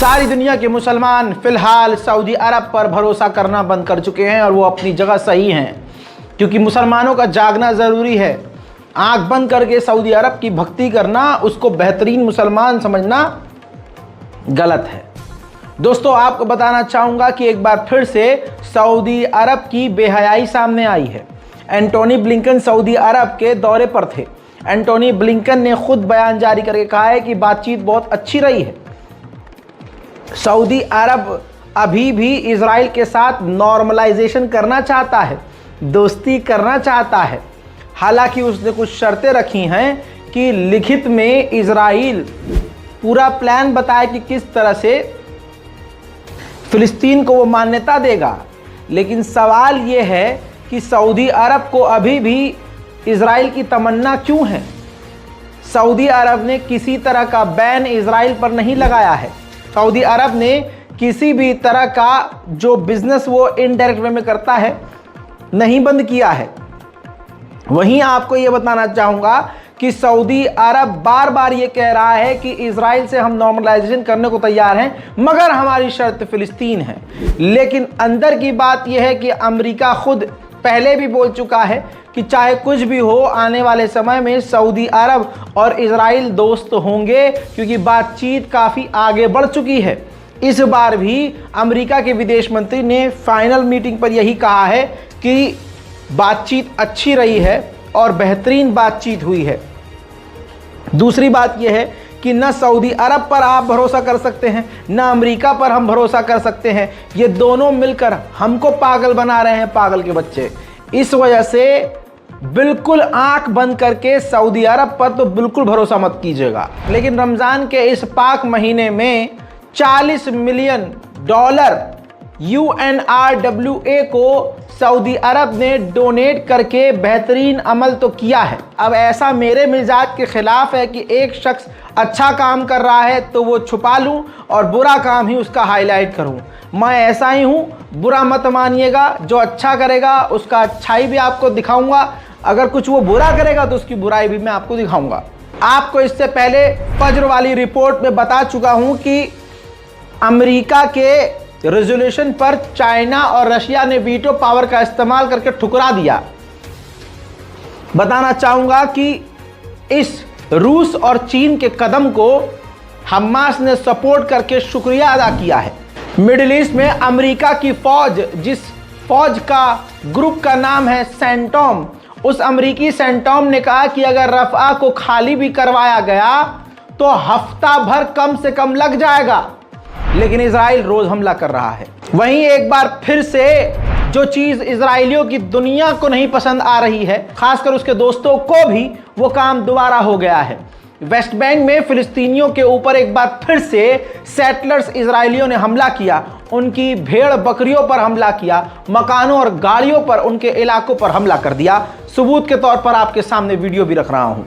सारी दुनिया के मुसलमान फिलहाल सऊदी अरब पर भरोसा करना बंद कर चुके हैं और वो अपनी जगह सही हैं, क्योंकि मुसलमानों का जागना ज़रूरी है। आंख बंद करके सऊदी अरब की भक्ति करना, उसको बेहतरीन मुसलमान समझना गलत है। दोस्तों, आपको बताना चाहूँगा कि एक बार फिर से सऊदी अरब की बेहयाई सामने आई है। एंटोनी ब्लिंकन सऊदी अरब के दौरे पर थे। एंटोनी ब्लिंकन ने खुद बयान जारी करके कहा है कि बातचीत बहुत अच्छी रही है। सऊदी अरब अभी भी इजराइल के साथ नॉर्मलाइजेशन करना चाहता है, दोस्ती करना चाहता है। हालांकि उसने कुछ शर्तें रखी हैं कि लिखित में इजराइल पूरा प्लान बताए कि किस तरह से फिलिस्तीन को वो मान्यता देगा। लेकिन सवाल ये है कि सऊदी अरब को अभी भी इजराइल की तमन्ना क्यों है? सऊदी अरब ने किसी तरह का बैन इजराइल पर नहीं लगाया है। सऊदी अरब ने किसी भी तरह का जो बिजनेस वो इनडायरेक्ट वे में करता है नहीं बंद किया है। वहीं आपको ये बताना चाहूँगा कि सऊदी अरब बार बार ये कह रहा है कि इजराइल से हम नॉर्मलाइजेशन करने को तैयार हैं, मगर हमारी शर्त फिलिस्तीन है। लेकिन अंदर की बात यह है कि अमेरिका खुद पहले भी बोल चुका है कि चाहे कुछ भी हो, आने वाले समय में सऊदी अरब और इजराइल दोस्त होंगे, क्योंकि बातचीत काफ़ी आगे बढ़ चुकी है। इस बार भी अमेरिका के विदेश मंत्री ने फाइनल मीटिंग पर यही कहा है कि बातचीत अच्छी रही है और बेहतरीन बातचीत हुई है। दूसरी बात यह है कि न सऊदी अरब पर आप भरोसा कर सकते हैं, न अमेरिका पर हम भरोसा कर सकते हैं। ये दोनों मिलकर हमको पागल बना रहे हैं, पागल के बच्चे। इस वजह से बिल्कुल आंख बंद करके सऊदी अरब पर तो बिल्कुल भरोसा मत कीजिएगा। लेकिन रमज़ान के इस पाक महीने में $40 मिलियन UNRWA को सऊदी अरब ने डोनेट करके बेहतरीन अमल तो किया है। अब ऐसा मेरे मिजाज के खिलाफ है कि एक शख्स अच्छा काम कर रहा है तो वो छुपा लूं और बुरा काम ही उसका हाईलाइट करूं। मैं ऐसा ही हूं, बुरा मत मानिएगा। जो अच्छा करेगा उसका अच्छाई भी आपको दिखाऊंगा, अगर कुछ वो बुरा करेगा तो उसकी बुराई भी मैं आपको दिखाऊंगा। आपको इससे पहले फज्र वाली रिपोर्ट में बता चुका हूं कि अमेरिका के रेजोल्यूशन पर चाइना और रशिया ने वीटो पावर का इस्तेमाल करके ठुकरा दिया। बताना चाहूंगा कि इस रूस और चीन के कदम को हमास ने सपोर्ट करके शुक्रिया अदा किया है। मिडिल ईस्ट में अमेरिका की फौज, जिस फौज का ग्रुप का नाम है सेंटोम, उस अमेरिकी सेंटोम ने कहा कि अगर रफ़ा को खाली भी करवाया गया तो हफ्ता भर कम से कम लग जाएगा। लेकिन इजराइल रोज हमला कर रहा है। वहीं एक बार फिर से जो चीज इजराइलियों की दुनिया को नहीं पसंद आ रही है, खासकर उसके दोस्तों को भी, वो काम दोबारा हो गया है। वेस्ट बैंक में फिलिस्तीनियों के ऊपर एक बार फिर से सेटलर्स इजराइलियों ने हमला किया। उनकी भेड़ बकरियों पर हमला किया, मकानों और गाड़ियों पर, उनके इलाकों पर हमला कर दिया। सबूत के तौर पर आपके सामने वीडियो भी रख रहा हूं।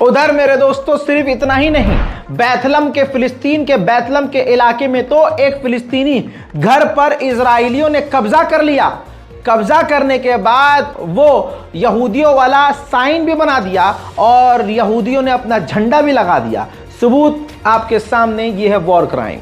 उधर मेरे दोस्तों सिर्फ इतना ही नहीं, बैथलम के, फिलिस्तीन के बैथलम के इलाके में तो एक फिलिस्तीनी घर पर इजराइलियों ने कब्जा कर लिया। कब्जा करने के बाद वो यहूदियों वाला साइन भी बना दिया और यहूदियों ने अपना झंडा भी लगा दिया। सबूत आपके सामने, ये है वॉर क्राइम।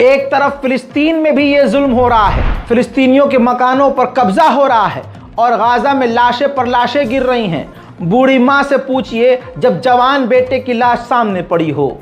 एक तरफ फिलिस्तीन में भी ये जुल्म हो रहा है, फिलिस्तीनियों के मकानों पर कब्जा हो रहा है और गाजा में लाशें पर लाशें गिर रही हैं। बूढ़ी माँ से पूछिए जब जवान बेटे की लाश सामने पड़ी हो।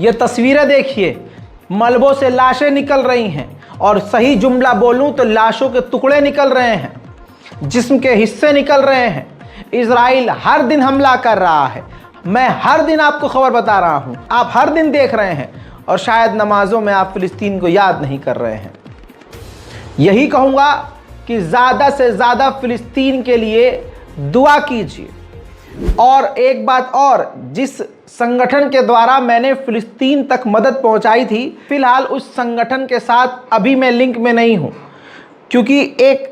ये तस्वीरें देखिए, मलबों से लाशें निकल रही हैं और सही जुमला बोलूं तो लाशों के टुकड़े निकल रहे हैं, जिस्म के हिस्से निकल रहे हैं। इजराइल हर दिन हमला कर रहा है, मैं हर दिन आपको खबर बता रहा हूं, आप हर दिन देख रहे हैं और शायद नमाजों में आप फिलिस्तीन को याद नहीं कर रहे हैं। यही कहूँगा कि ज़्यादा से ज़्यादा फिलिस्तीन के लिए दुआ कीजिए। और एक बात और, जिस संगठन के द्वारा मैंने फिलिस्तीन तक मदद पहुंचाई थी, फिलहाल उस संगठन के साथ अभी मैं लिंक में नहीं हूं, क्योंकि एक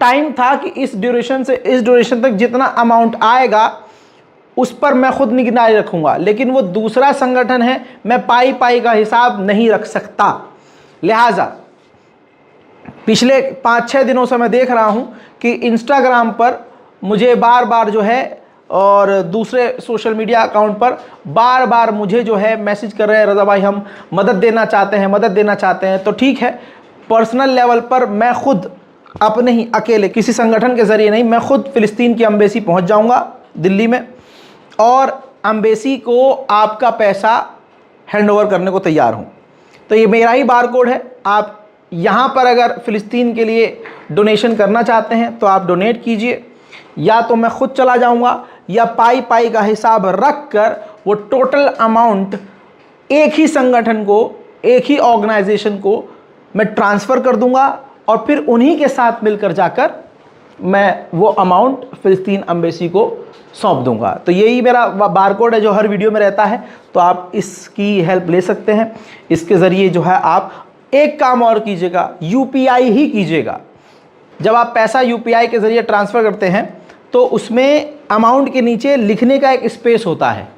टाइम था कि इस ड्यूरेशन से इस ड्यूरेशन तक जितना अमाउंट आएगा उस पर मैं खुद निगरानी रखूंगा, लेकिन वो दूसरा संगठन है, मैं पाई पाई का हिसाब नहीं रख सकता। लिहाजा पिछले 5-6 दिनों से मैं देख रहा हूं कि इंस्टाग्राम पर मुझे बार बार जो है और दूसरे सोशल मीडिया अकाउंट पर बार बार मुझे जो है मैसेज कर रहे हैं, रज़ा भाई हम मदद देना चाहते हैं, मदद देना चाहते हैं। तो ठीक है, पर्सनल लेवल पर मैं खुद अपने ही अकेले, किसी संगठन के ज़रिए नहीं, मैं खुद फ़िलिस्तीन की एम्बेसी पहुंच जाऊंगा दिल्ली में और एम्बेसी को आपका पैसा हैंड ओवर करने को तैयार हूं। तो ये मेरा ही बारकोड है, आप यहाँ पर अगर फ़िलिस्तीन के लिए डोनेशन करना चाहते हैं तो आप डोनेट कीजिए, या तो मैं खुद चला जाऊँगा या पाई पाई का हिसाब रख कर वो टोटल अमाउंट एक ही संगठन को, एक ही ऑर्गेनाइजेशन को मैं ट्रांसफ़र कर दूँगा और फिर उन्हीं के साथ मिलकर जाकर मैं वो अमाउंट फ़िलिस्तीन एम्बेसी को सौंप दूंगा। तो यही मेरा बारकोड है जो हर वीडियो में रहता है, तो आप इसकी हेल्प ले सकते हैं। इसके ज़रिए जो है आप एक काम और कीजिएगा, यूपीआई ही कीजिएगा। जब आप पैसा यूपीआई के ज़रिए ट्रांसफ़र करते हैं तो उसमें अमाउंट के नीचे लिखने का एक स्पेस होता है,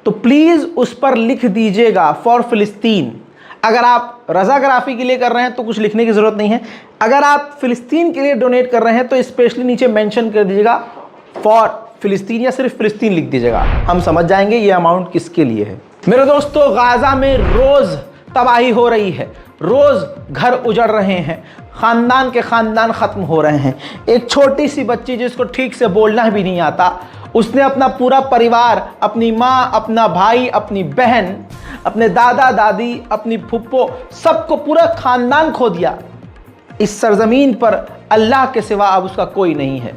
तो प्लीज़ उस पर लिख दीजिएगा फॉर फ़िलिस्तीन। अगर आप रज़ाग्राफ़ी के लिए कर रहे हैं तो कुछ लिखने की ज़रूरत नहीं है, अगर आप फ़िलिस्तीन के लिए डोनेट कर रहे हैं तो स्पेशली नीचे मेंशन कर दीजिएगा फॉर फ़िलिस्तीन या सिर्फ फ़िलिस्तीन लिख दीजिएगा, हम समझ जाएंगे ये अमाउंट किसके लिए है। मेरे दोस्तों, गाज़ा में रोज़ तबाही हो रही है, रोज़ घर उजड़ रहे हैं, ख़ानदान के ख़ानदान ख़त्म हो रहे हैं। एक छोटी सी बच्ची जिसको ठीक से बोलना भी नहीं आता, उसने अपना पूरा परिवार, अपनी माँ, अपना भाई, अपनी बहन, अपने दादा दादी, अपनी फुप्पो, सबको, पूरा ख़ानदान खो दिया। इस सरज़मीन पर अल्लाह के सिवा अब उसका कोई नहीं है।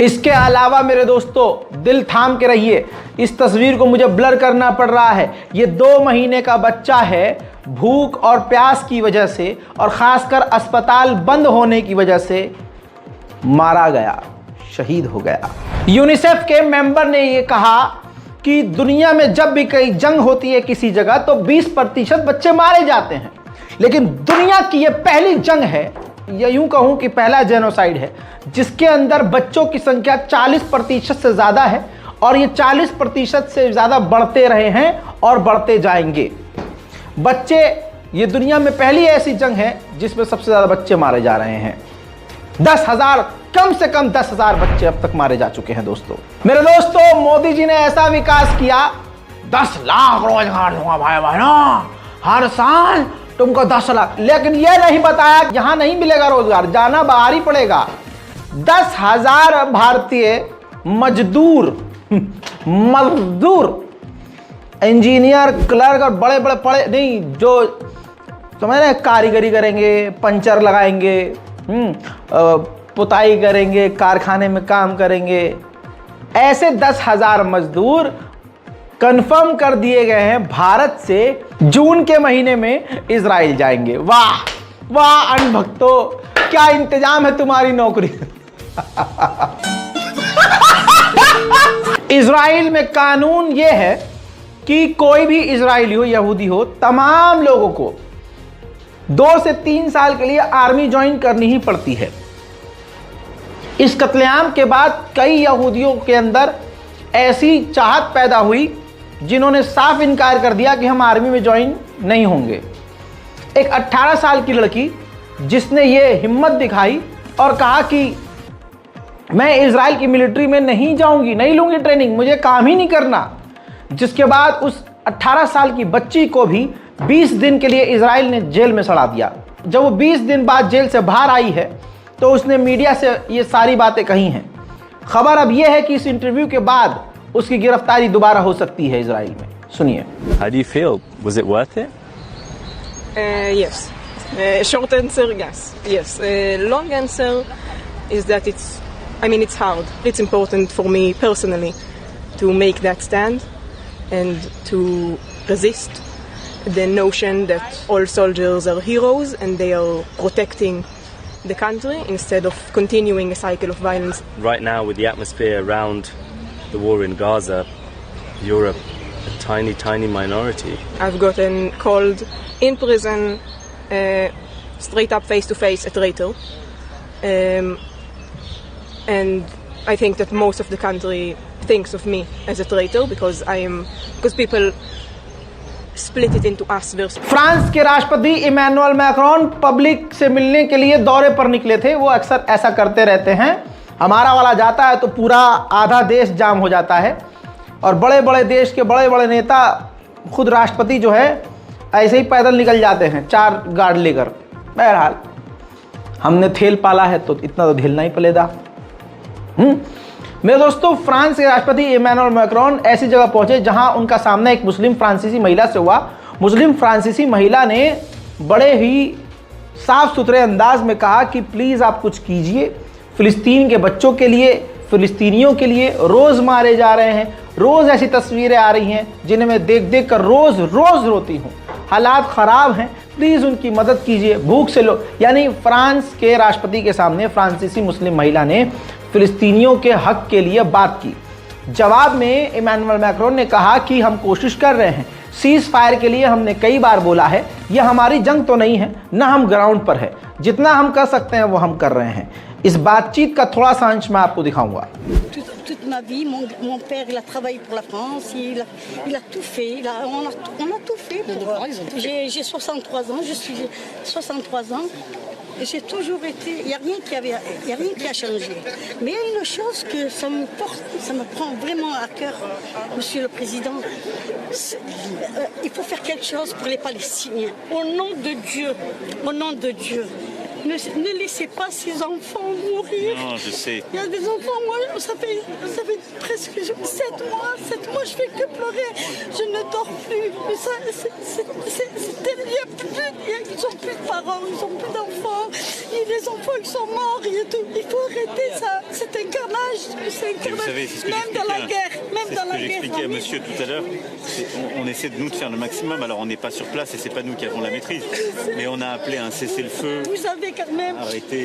इसके अलावा मेरे दोस्तों, दिल थाम के रहिए, इस तस्वीर को मुझे ब्लर करना पड़ रहा है। ये 2 महीने का बच्चा है, भूख और प्यास की वजह से और ख़ासकर अस्पताल बंद होने की वजह से मारा गया, शहीद हो गया। यूनिसेफ के मेंबर ने ये कहा कि दुनिया में जब भी कहीं जंग होती है किसी जगह तो 20% बच्चे मारे जाते हैं, लेकिन दुनिया की ये पहली जंग है, या यूं कहूं कि पहला जेनोसाइड है, जिसके अंदर बच्चों की संख्या 40% से ज़्यादा है और ये 40% से ज़्यादा बढ़ते रहे हैं और बढ़ते जाएंगे। बच्चे, ये दुनिया में पहली ऐसी जंग है जिसमें सबसे ज़्यादा बच्चे मारे जा रहे हैं। 10,000 कम से कम 10,000 बच्चे अब तक मारे जा चुके हैं। दोस्तों, मेरे दोस्तों, मोदी जी ने ऐसा विकास किया, 10 लाख रोजगार दूंगा भाई बहनों, हर साल तुमको 10 लाख। लेकिन यह नहीं बताया यहां नहीं मिलेगा रोजगार, जाना बाहर ही पड़ेगा। 10,000 भारतीय मजदूर इंजीनियर, क्लर्क और बड़े बड़े पढ़े नहीं, जो समझ रहे, कारीगरी करेंगे, पंचर लगाएंगे, पुताई करेंगे, कारखाने में काम करेंगे, ऐसे 10,000 मजदूर कंफर्म कर दिए गए हैं भारत से जून के महीने में इजराइल जाएंगे। वाह वाह अनभक्तों, क्या इंतजाम है तुम्हारी नौकरी। इजराइल में कानून यह है कि कोई भी इजरायली हो, यहूदी हो, तमाम लोगों को 2 से 3 साल के लिए आर्मी ज्वाइन करनी ही पड़ती है। इस कत्लेआम के बाद कई यहूदियों के अंदर ऐसी चाहत पैदा हुई जिन्होंने साफ इनकार कर दिया कि हम आर्मी में ज्वाइन नहीं होंगे। एक 18 साल की लड़की जिसने ये हिम्मत दिखाई और कहा कि मैं इजराइल की मिलिट्री में नहीं जाऊंगी, नहीं लूंगी ट्रेनिंग, मुझे काम ही नहीं करना, जिसके बाद उस 18 साल की बच्ची को भी 20 दिन के लिए इजराइल ने जेल में सड़ा दिया। जब वो 20 दिन बाद जेल से बाहर आई है तो उसने मीडिया से ये सारी बातें कही हैं। खबर अब यह है कि इस इंटरव्यू के बाद उसकी गिरफ्तारी दोबारा हो सकती है इजराइल में। सुनिए। How do you feel? Was it worth it? Yes. Short answer, yes. Long answer is that it's hard. It's important for me personally to make that stand and to resist the notion that all soldiers are heroes and they are protecting the country instead of continuing a cycle of violence. Right now, with the atmosphere around the war in Gaza, you're a tiny, tiny minority. I've gotten called in prison, straight up face to face, a traitor. And I think that most of the country thinks of me as a traitor because people split it into us versus. France के राष्ट्रपति Emmanuel Macron public से मिलने के लिए दौरे पर निकले थे। वो अक्सर ऐसा करते रहते हैं, हमारा वाला जाता है तो पूरा आधा देश जाम हो जाता है, और बड़े बड़े देश के बड़े बड़े नेता, खुद राष्ट्रपति जो है, ऐसे ही पैदल निकल जाते हैं 4 गार्ड लेकर। बहरहाल हमने थेल पाला है तो इतना तो झेलना ही पड़ेगा। मेरे दोस्तों, फ्रांस के राष्ट्रपति इमैनुअल मैक्रोन ऐसी जगह पहुंचे जहां उनका सामना एक मुस्लिम फ्रांसीसी महिला से हुआ। मुस्लिम फ्रांसीसी महिला ने बड़े ही साफ सुथरे अंदाज में कहा कि प्लीज़ आप कुछ कीजिए, फ़िलिस्तीन के बच्चों के लिए, फ़िलिस्तीनियों के लिए रोज़ मारे जा रहे हैं। रोज़ ऐसी तस्वीरें आ रही हैं जिन्हें मैं देख देख कर रोज़ रोती हूँ। हालात ख़राब हैं, प्लीज़ उनकी मदद कीजिए, भूख से लो। यानी फ्रांस के राष्ट्रपति के सामने फ्रांसीसी मुस्लिम महिला ने फ़िलिस्तीनियों के हक के लिए बात की। जवाब में इमैनुअल मैक्रोन ने कहा कि हम कोशिश कर रहे हैं, सीज़ फायर के लिए हमने कई बार बोला है, यह हमारी जंग तो नहीं है, ना हम ग्राउंड पर है, जितना हम कर सकते हैं वो हम कर रहे हैं। इस बातचीत का थोड़ा सा अंश मैं आपको दिखाऊंगा। Toute ma vie, mon père, il a travaillé pour la France, il a tout fait, on a tout fait. J'ai 63 ans, je suis 63 ans, et j'ai toujours été, il n'y a rien qui a changé. Mais il y a une chose que ça me prend vraiment à cœur, Monsieur le Président, il faut faire quelque chose pour les Palestiniens. Au nom de Dieu. Ne laissez pas ces enfants mourir. Non, je sais. Il y a des enfants, moi, ça fait presque 7 mois, je fais que pleurer. Je ne dors plus. Mais ça, ils n'ont plus de parents, ils n'ont plus d'enfants. Et les enfants, ils sont morts. Il faut arrêter ça. C'est un carnage. C'est un carnage. Vous savez, c'est ce que même dans la guerre. Même dans la guerre. J'expliquais à monsieur tout à l'heure. On essaie de nous de faire le maximum. Alors on n'est pas sur place et c'est pas nous qui avons la maîtrise. Mais on a appelé un cessez-le-feu. Vous avez quand même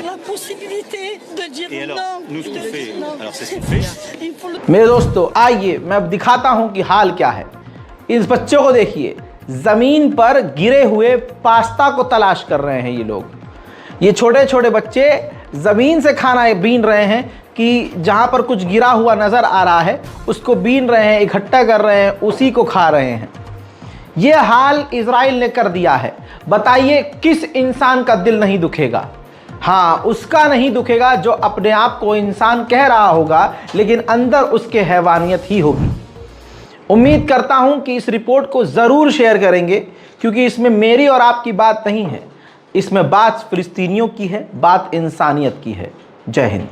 la possibilité de dire et alors, non. nous ce qu'on fait, alors c'est ce qu'on fait. मेरे दोस्तों, आइए मैं अब दिखाता हूं कि हाल क्या है। इस बच्चों को देखिए, जमीन पर गिरे हुए पास्ता को तलाश कर रहे हैं ये लोग। ये छोटे छोटे बच्चे जमीन से खाना बीन रहे हैं कि जहां पर कुछ गिरा हुआ नजर आ रहा है उसको बीन रहे हैं, इकट्ठा कर रहे हैं, उसी को खा रहे हैं। ये हाल इजराइल ने कर दिया है। बताइए किस इंसान का दिल नहीं दुखेगा। हाँ, उसका नहीं दुखेगा जो अपने आप को इंसान कह रहा होगा लेकिन अंदर उसके हैवानियत ही होगी। उम्मीद करता हूं कि इस रिपोर्ट को ज़रूर शेयर करेंगे, क्योंकि इसमें मेरी और आपकी बात नहीं है, इसमें बात फिलिस्तीनियों की है, बात इंसानियत की है। जय हिंद।